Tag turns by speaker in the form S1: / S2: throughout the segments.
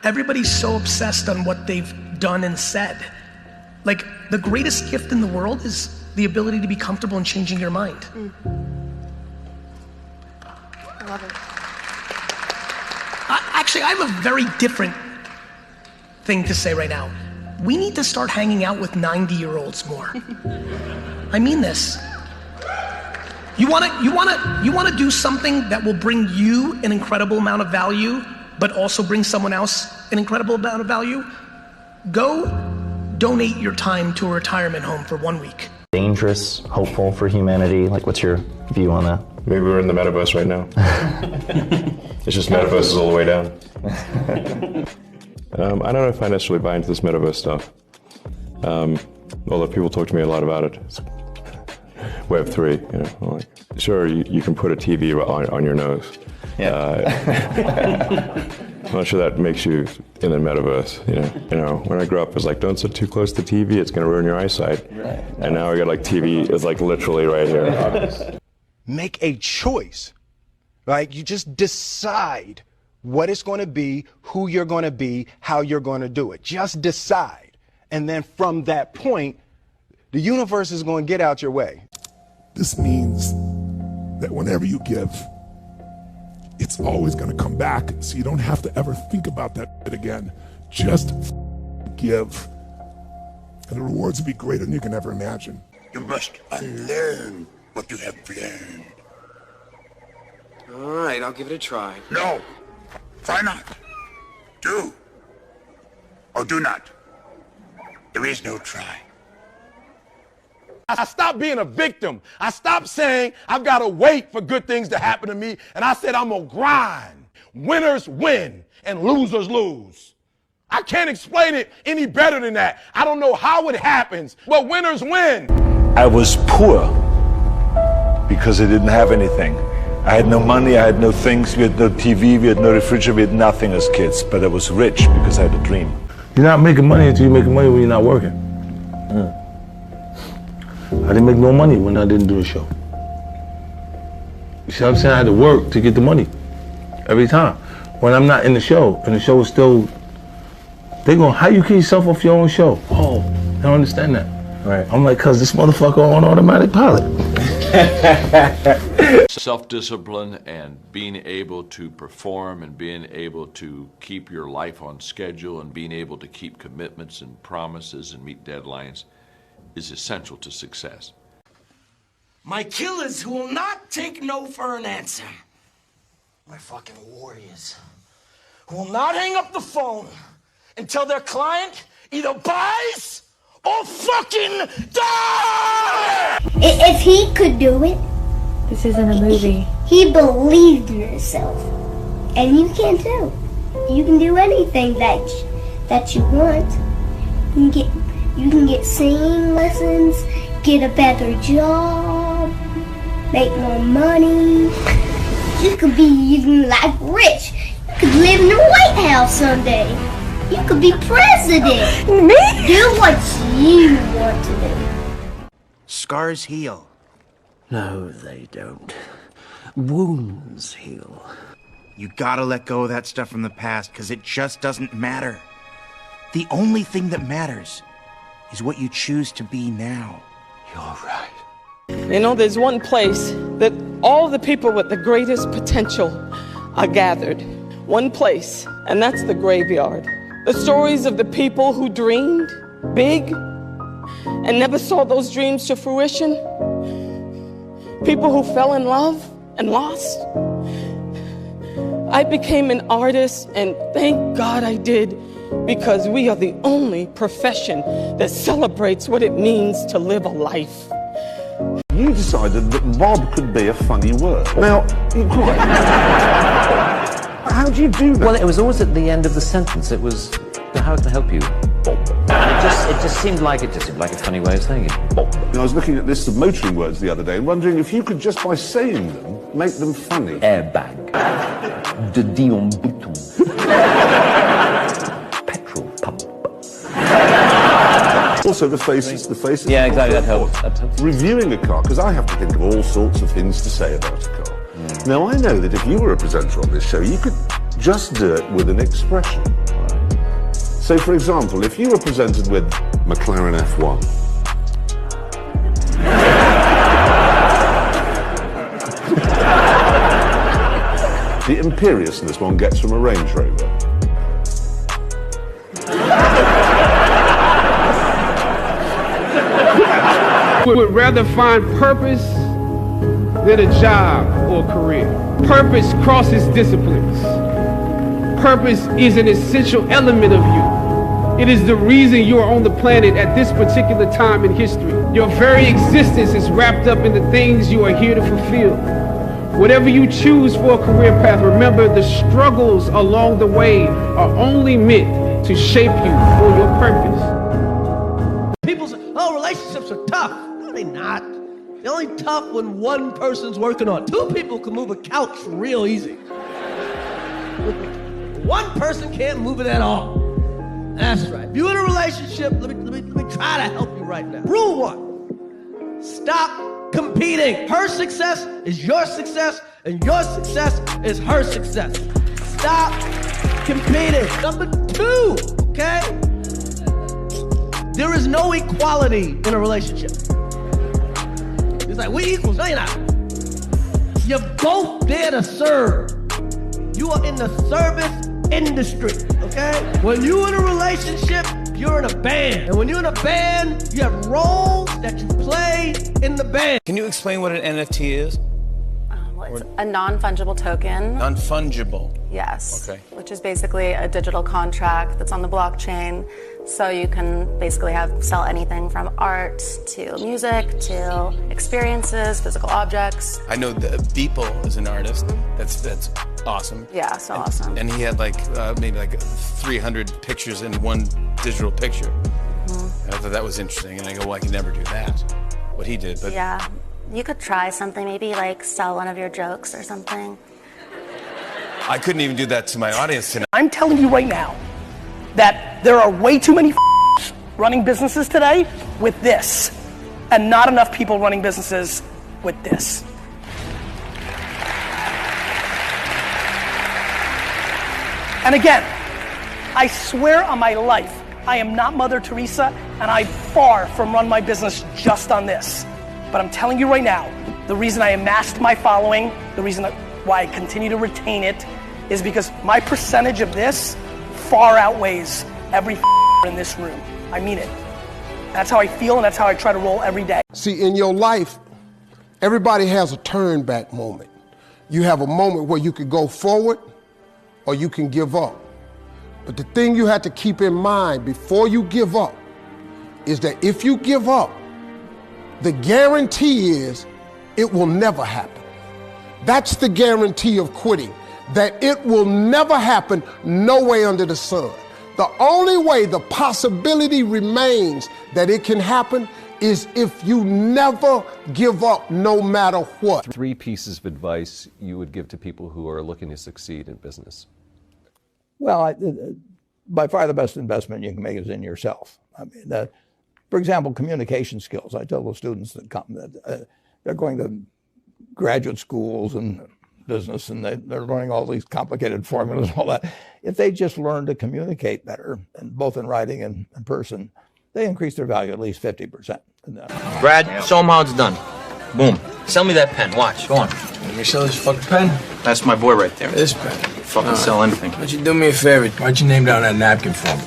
S1: Everybody's so obsessed on what they've done and said. Like, the greatest gift in the world is the ability to be comfortable in changing your mind.
S2: I love it.
S1: Actually, I have a very different thing to say right now. We need to start hanging out with 90-year-olds more. I mean this. You wanna do something that will bring you an incredible amount of value, but also bring someone else an incredible amount of value? Go donate your time to a retirement home for 1 week.
S3: Dangerous, hopeful for humanity. Like, what's your view on that?
S4: Maybe we're in the metaverse right now. It's just metaverse is all the way down. I don't know if I necessarily buy into this metaverse stuff. Although people talk to me a lot about it. It's Web3, you know. Like, sure, you can put a TV on your nose. Yeah. I'm not sure that makes you in the metaverse, You know, when I grew up, it was like, don't sit too close to TV, it's gonna ruin your eyesight. Right. And now I got like TV is like literally right here.
S5: Make a choice, right? You just decide what it's gonna be, who you're gonna be, how you're gonna do it. Just decide. And then from that point, the universe is gonna get out your way.
S6: This means that whenever you give, it's always going to come back, so you don't have to ever think about that again. Just give, and the rewards will be greater than you can ever imagine.
S7: You must unlearn what you have learned.
S8: All right, I'll give it a try.
S7: No, try not. Do or do not. There is no try.
S9: I stopped being a victim. I stopped saying I've got to wait for good things to happen to me. And I said I'm going to grind. Winners win and losers lose. I can't explain it any better than that. I don't know how it happens, but winners win.
S10: I was poor because I didn't have anything. I had no money, I had no things, we had no TV, we had no refrigerator, we had nothing as kids. But I was rich because I had a dream.
S11: You're not making money until you're making money when you're not working. I didn't make no money when I didn't do a show. You see what I'm saying? I had to work to get the money every time. When I'm not in the show, and the show is still, they go, how you keep yourself off your own show? Oh, I don't understand that. Right. I'm like, cause this motherfucker on automatic pilot.
S12: Self-discipline and being able to perform and being able to keep your life on schedule and being able to keep commitments and promises and meet deadlines is essential to success.
S13: My killers who will not take no for an answer. My fucking warriors who will not hang up the phone until their client either buys or fucking dies!
S14: If he could do it,
S2: this isn't a movie.
S14: He believed in himself. And you can too. You can do anything that you want. You can get singing lessons, get a better job, make more money. You could be even like rich. You could live in the White House someday. You could be president.
S2: Me?
S14: Do what you want to do.
S8: Scars heal.
S13: No, they don't. Wounds heal.
S8: You gotta let go of that stuff from the past, because it just doesn't matter. The only thing that matters is what you choose to be now.
S13: You're right.
S15: You know, there's one place that all the people with the greatest potential are gathered. One place, and that's the graveyard. The stories of the people who dreamed big and never saw those dreams to fruition. People who fell in love and lost. I became an artist, and thank God I did, because we are the only profession that celebrates what it means to live a life.
S16: You decided that Bob could be a funny word. Now, how do you do that?
S17: Well, it was always at the end of the sentence. It was, how can I help you? Bob. And it just seemed like a funny way of saying it.
S16: Bob. I was looking at lists of motoring words the other day and wondering if you could just by saying them, make them funny.
S17: Airbag. De Dion Bouton. Petrol pump.
S16: Also the faces.
S17: Yeah, exactly, that helps.
S16: Reviewing a car, because I have to think of all sorts of things to say about a car. Now I know that if you were a presenter on this show, you could just do it with an expression. Right. Say, for example, if you were presented with McLaren F1, the imperiousness one gets from a Range Rover.
S18: Would rather find purpose than a job or career. Purpose crosses disciplines. Purpose is an essential element of you. It is the reason you are on the planet at this particular time in history. Your very existence is wrapped up in the things you are here to fulfill. Whatever you choose for a career path, remember the struggles along the way are only meant to shape you for your purpose.
S19: People say, oh, relationships are tough. No, they're not. They're only tough when one person's working on it. Two people can move a couch real easy. One person can't move it at all. That's right. If you're in a relationship, let me try to help you right now. Rule 1, stop competing. Her success is your success, and your success is her success. Stop competing. Number 2, okay? There is no equality in a relationship. It's like, we equals. No, you're not. You're both there to serve. You are in the service industry, okay? When you're in a relationship, you're in a band. And when you're in a band, you have roles that you play in the band.
S20: Can you explain what an NFT is?
S21: Well, it's a non-fungible token.
S20: Non-fungible?
S21: Yes.
S20: Okay.
S21: Which is basically a digital contract that's on the blockchain. So you can basically sell anything from art to music to experiences, physical objects.
S20: I know the Beeple is an artist. That's awesome.
S21: Yeah, so awesome.
S20: And he had maybe 300 pictures in one digital picture.
S21: Mm-hmm.
S20: I thought that was interesting, and I go, well, I could never do that. What he did, but
S21: yeah, you could try something. Maybe sell one of your jokes or something.
S20: I couldn't even do that to my audience tonight.
S1: I'm telling you right now that there are way too many running businesses today with this, and not enough people running businesses with this. And again, I swear on my life, I am not Mother Teresa, and I far from run my business just on this. But I'm telling you right now, the reason I amassed my following, the reason why I continue to retain it, is because my percentage of this far outweighs every in this room. I mean it. That's how I feel, and that's how I try to roll every day.
S22: See, in your life, everybody has a turn back moment. You have a moment where you could go forward or you can give up. But the thing you have to keep in mind before you give up is that if you give up, the guarantee is it will never happen. That's the guarantee of quitting, that it will never happen, no way under the sun. The only way the possibility remains that it can happen is if you never give up, no matter what.
S23: 3 pieces of advice you would give to people who are looking to succeed in business.
S24: Well, by far the best investment you can make is in yourself. I mean, for example, communication skills. I tell the students that come that they're going to graduate schools and business, and they're learning all these complicated formulas and all that. If they just learn to communicate better, and both in writing and in person, they increase their value at least 50%.
S25: Brad, show them how it's done. Boom. Sell me that pen. Watch. Go on.
S20: Let me sell this fucking pen.
S25: That's my boy right there.
S20: This pen.
S25: Fucking sell anything.
S20: Why don't you do me a favor? Why don't you name down that napkin for me?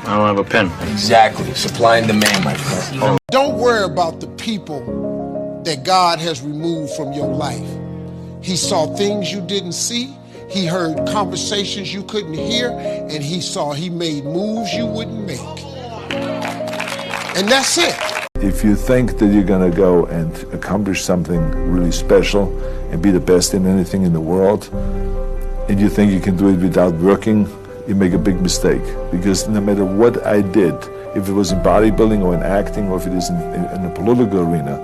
S25: I don't have a pen.
S20: Exactly. Supply and demand, my friend.
S22: Don't worry about the people that God has removed from your life. He saw things you didn't see. He heard conversations you couldn't hear. And he made moves you wouldn't make. And that's it.
S10: If you think that you're going to go and accomplish something really special and be the best in anything in the world, and you think you can do it without working, you make a big mistake. Because no matter what I did, if it was in bodybuilding or in acting or if it is in the political arena,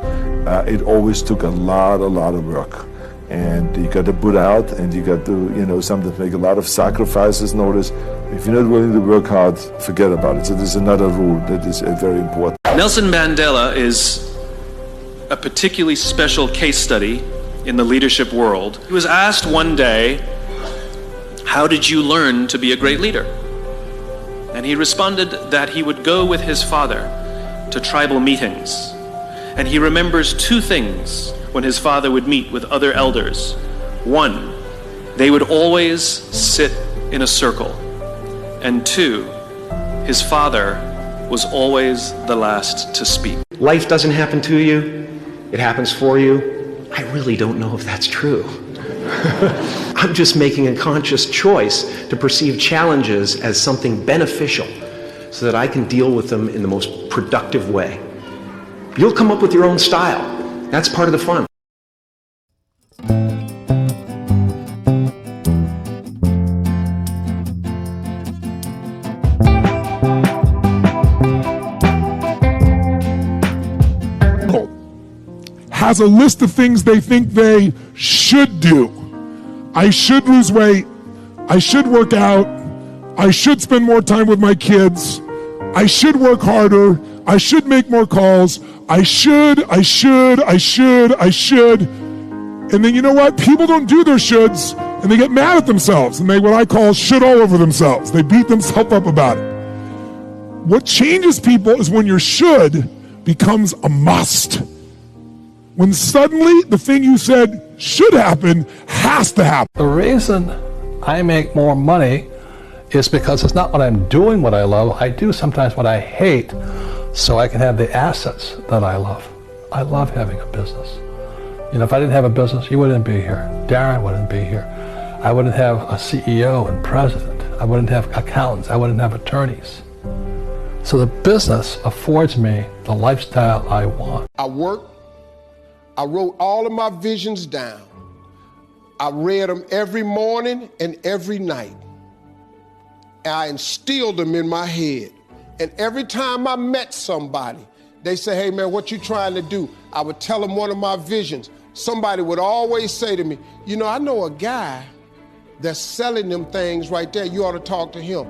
S10: it always took a lot of work. And you got to put out, and you got to, sometimes make a lot of sacrifices. Notice, if you're not willing to work hard, forget about it. So there's another rule that is very important.
S26: Nelson Mandela is a particularly special case study in the leadership world. He was asked one day, how did you learn to be a great leader? And he responded that he would go with his father to tribal meetings. And he remembers two things when his father would meet with other elders. One, they would always sit in a circle. And two, his father was always the last to speak.
S3: Life doesn't happen to you, it happens for you. I really don't know if that's true. I'm just making a conscious choice to perceive challenges as something beneficial so that I can deal with them in the most productive way. You'll come up with your own style. That's part of the fun.
S4: Has a list of things they think they should do. I should lose weight. I should work out. I should spend more time with my kids. I should work harder. I should make more calls. I should. And then you know what? People don't do their shoulds and they get mad at themselves and they what I call should all over themselves. They beat themselves up about it. What changes people is when your should becomes a must. When suddenly the thing you said should happen has to happen.
S5: The reason I make more money is because it's not what I'm doing what I love. I do sometimes what I hate so I can have the assets that I love. I love having a business. You know, if I didn't have a business, you wouldn't be here. Darren wouldn't be here. I wouldn't have a CEO and president. I wouldn't have accountants. I wouldn't have attorneys. So the business affords me the lifestyle I want.
S22: I work. I wrote all of my visions down. I read them every morning and every night. I instilled them in my head. And every time I met somebody, they say, hey man, what you trying to do? I would tell them one of my visions. Somebody would always say to me, you know, I know a guy that's selling them things right there. You ought to talk to him.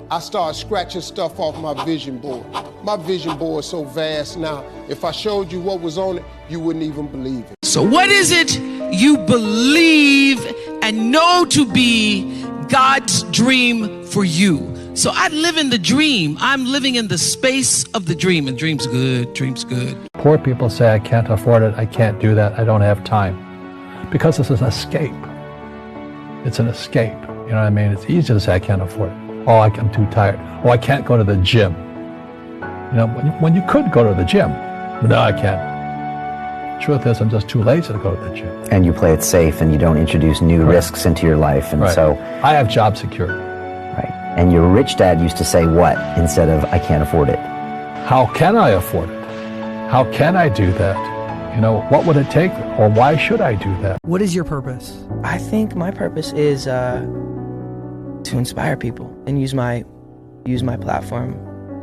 S22: I started scratching stuff off my vision board. My vision board is so vast now. If I showed you what was on it, you wouldn't even believe it.
S6: So what is it you believe and know to be God's dream for you? So I live in the dream. I'm living in the space of the dream. And dream's good, dream's good.
S5: Poor people say, I can't afford it, I can't do that, I don't have time. Because it's an escape. It's an escape. You know what I mean? It's easy to say, I can't afford it. Oh, I'm too tired. Oh, I can't go to the gym. You know, when you could go to the gym, but no, I can't. Truth is, I'm just too lazy to go to the gym.
S7: And you play it safe and you don't introduce new risks into your life. And so
S5: I have job security.
S7: Right. And your rich dad used to say what instead of I can't afford it?
S5: How can I afford it? How can I do that? You know, what would it take or why should I do that?
S9: What is your purpose?
S27: I think my purpose is to inspire people and use my platform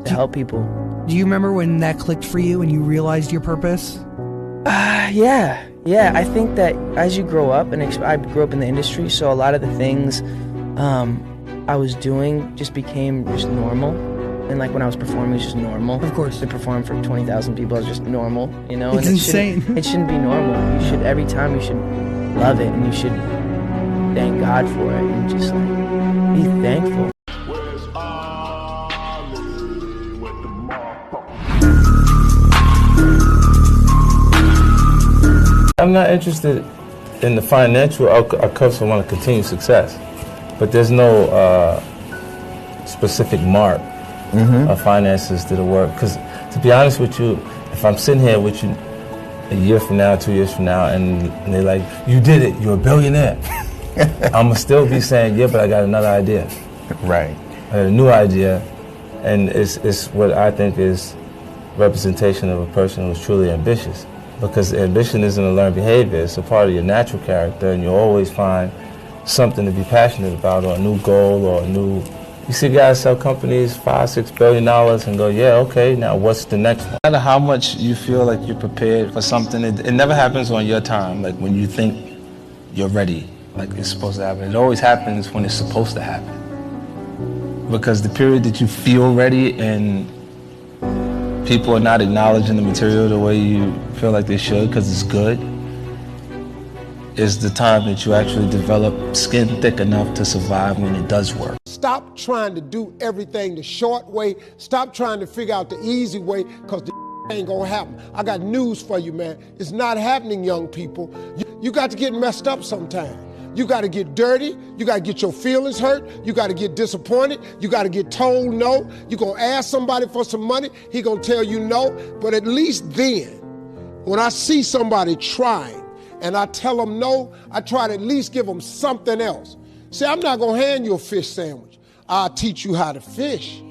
S27: to help people.
S9: Do you remember when that clicked for you and you realized your purpose?
S27: Yeah. I think that as you grow up, and I grew up in the industry, so a lot of the things I was doing just became just normal. And like when I was performing, it was just normal.
S9: Of course.
S27: To perform for 20,000 people is just normal, you know?
S9: It's insane.
S27: It shouldn't be normal. You should, every time you should love it and you should thank God for it and just like be thankful.
S11: I'm not interested in the financial outcomes. I want to continue success, but there's no specific mark of finances that'll work. Because to be honest with you, if I'm sitting here with you a year from now, 2 years from now, and they're like, you did it, you're a billionaire, I'm going to still be saying, yeah, but I got another idea.
S8: Right.
S11: I got a new idea, and it's what I think is representation of a person who's truly ambitious. Because ambition isn't a learned behavior, it's a part of your natural character, and you'll always find something to be passionate about, or a new goal, or a new... You see guys sell companies $5-6 billion and go, yeah, okay, now what's the next one? No matter how much you feel like you're prepared for something, it never happens on your time, like when you think you're ready, like it's supposed to happen. It always happens when it's supposed to happen. Because the period that you feel ready and people are not acknowledging the material the way you feel like they should because it's good,
S2: is the time that you actually develop skin thick enough to survive when it does work.
S22: Stop trying to do everything the short way. Stop trying to figure out the easy way, because the ain't gonna happen. I got news for you, man. It's not happening, young people. You got to get messed up sometime. You got to get dirty. You got to get your feelings hurt. You got to get disappointed. You got to get told no. You're going to ask somebody for some money. He going to tell you no. But at least then, when I see somebody trying and I tell them no, I try to at least give them something else. See, I'm not going to hand you a fish sandwich. I'll teach you how to fish.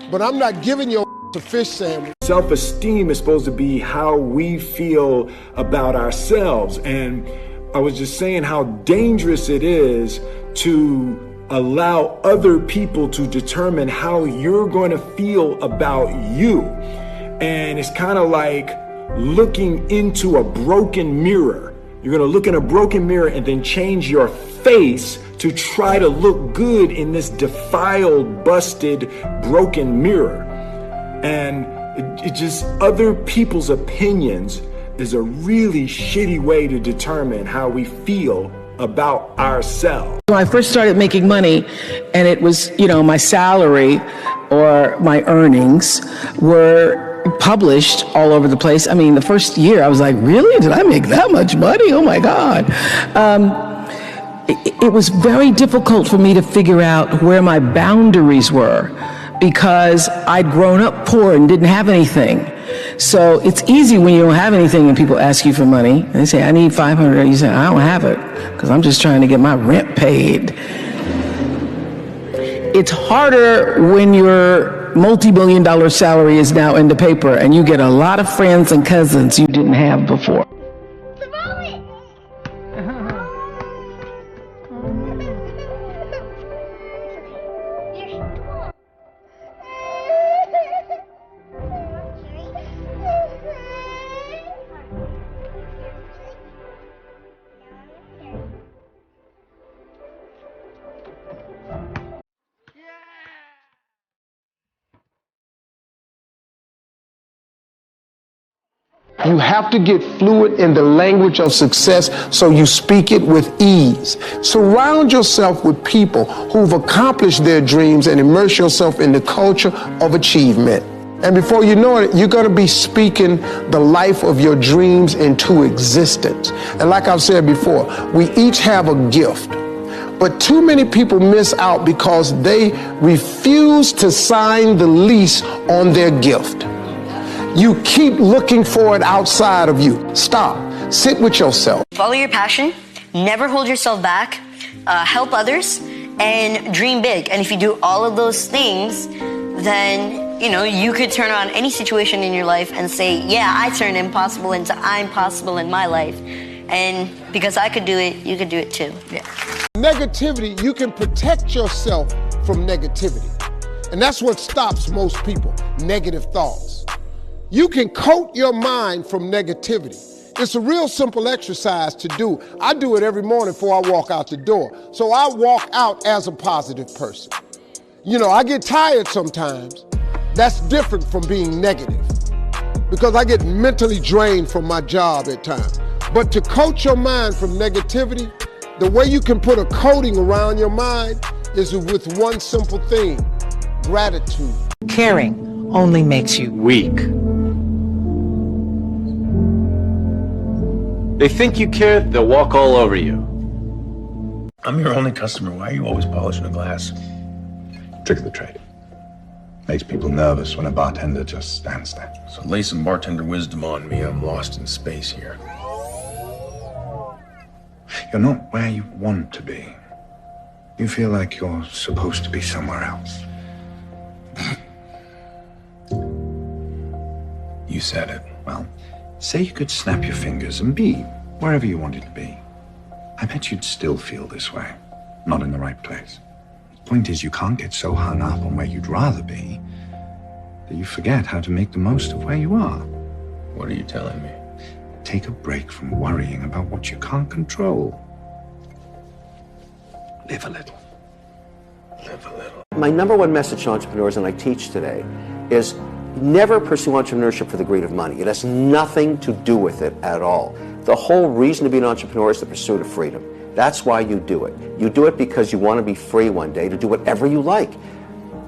S22: But I'm not giving you a fish sandwich.
S12: Self-esteem is supposed to be how we feel about ourselves. And I was just saying how dangerous it is to allow other people to determine how you're going to feel about you. And it's kind of like looking into a broken mirror. You're going to look in a broken mirror and then change your face to try to look good in this defiled, busted, broken mirror. And it just, other people's opinions is a really shitty way to determine how we feel about ourselves.
S6: When I first started making money, and it was, my salary or my earnings were published all over the place. I mean, the first year I was like, really? Did I make that much money? Oh my God. It was very difficult for me to figure out where my boundaries were, because I'd grown up poor and didn't have anything. So it's easy when you don't have anything and people ask you for money. And they say, I need $500. And you say, I don't have it because I'm just trying to get my rent paid. It's harder when your multi-million-dollar salary is now in the paper and you get a lot of friends and cousins you didn't have before.
S22: You have to get fluent in the language of success so you speak it with ease. Surround yourself with people who've accomplished their dreams and immerse yourself in the culture of achievement. And before you know it, you're going to be speaking the life of your dreams into existence. And like I've said before, we each have a gift. But too many people miss out because they refuse to sign the lease on their gift. You keep looking for it outside of you. Stop. Sit with yourself.
S13: Follow your passion. Never hold yourself back. Help others. And dream big. And if you do all of those things, then, you could turn on any situation in your life and say, yeah, I turned impossible into I'm possible in my life. And because I could do it, you could do it too. Yeah.
S22: Negativity, you can protect yourself from negativity. And that's what stops most people, negative thoughts. You can coat your mind from negativity. It's a real simple exercise to do. I do it every morning before I walk out the door. So I walk out as a positive person. I get tired sometimes. That's different from being negative, because I get mentally drained from my job at times. But to coat your mind from negativity, the way you can put a coating around your mind is with one simple thing: gratitude.
S14: Caring only makes you
S3: weak. They think you care, they'll walk all over you.
S15: I'm your only customer. Why are you always polishing a glass? Trick of the trade. Makes people nervous when a bartender just stands there. So lay some bartender wisdom on me. I'm lost in space here. You're not where you want to be. You feel like you're supposed to be somewhere else. You said it. Well, say you could snap your fingers and be wherever you wanted to be. I bet you'd still feel this way. Not in the right place. The point is, you can't get so hung up on where you'd rather be that you forget how to make the most of where you are. What are you telling me? Take a break from worrying about what you can't control. Live a little. Live a little.
S3: My number one message to entrepreneurs, and I teach today, is
S1: Never pursue entrepreneurship for the greed of money. It has nothing to do with it at all. The whole reason to be an entrepreneur is the pursuit of freedom. That's why you do it. You do it because you want to be free one day to do whatever you like.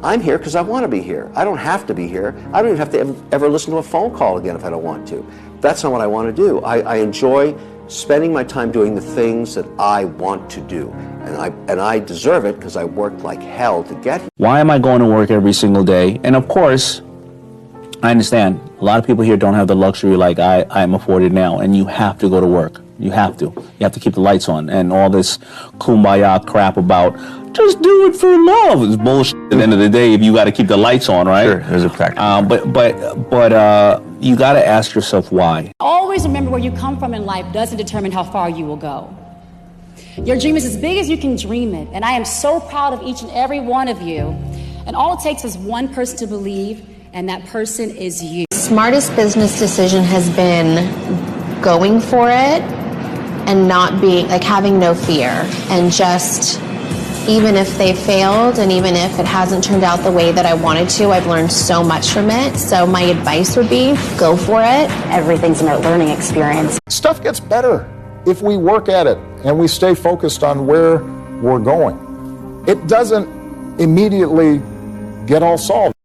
S1: I'm here because I want to be here. I don't have to be here. I don't even have to ever listen to a phone call again if I don't want to. That's not what I want to do. I enjoy spending my time doing the things that I want to do. And I deserve it because I worked like hell to get here.
S16: Why am I going to work every single day? And of course, I understand a lot of people here don't have the luxury like I am afforded now, and you have to go to work. You have to. You have to keep the lights on, and all this kumbaya crap about just do it for love is bullshit. At the end of the day, if you got to keep the lights on, right?
S17: Sure, there's a practical.
S16: But you got to ask yourself why.
S18: Always remember where you come from in life doesn't determine how far you will go. Your dream is as big as you can dream it, and I am so proud of each and every one of you. And all it takes is one person to believe, and that person is you.
S19: Smartest business decision has been going for it and not being, like, having no fear, and just, even if they failed and even if it hasn't turned out the way that I wanted to, I've learned so much from it. So my advice would be, go for it. Everything's about learning experience.
S21: Stuff gets better if we work at it and we stay focused on where we're going. It doesn't immediately get all solved.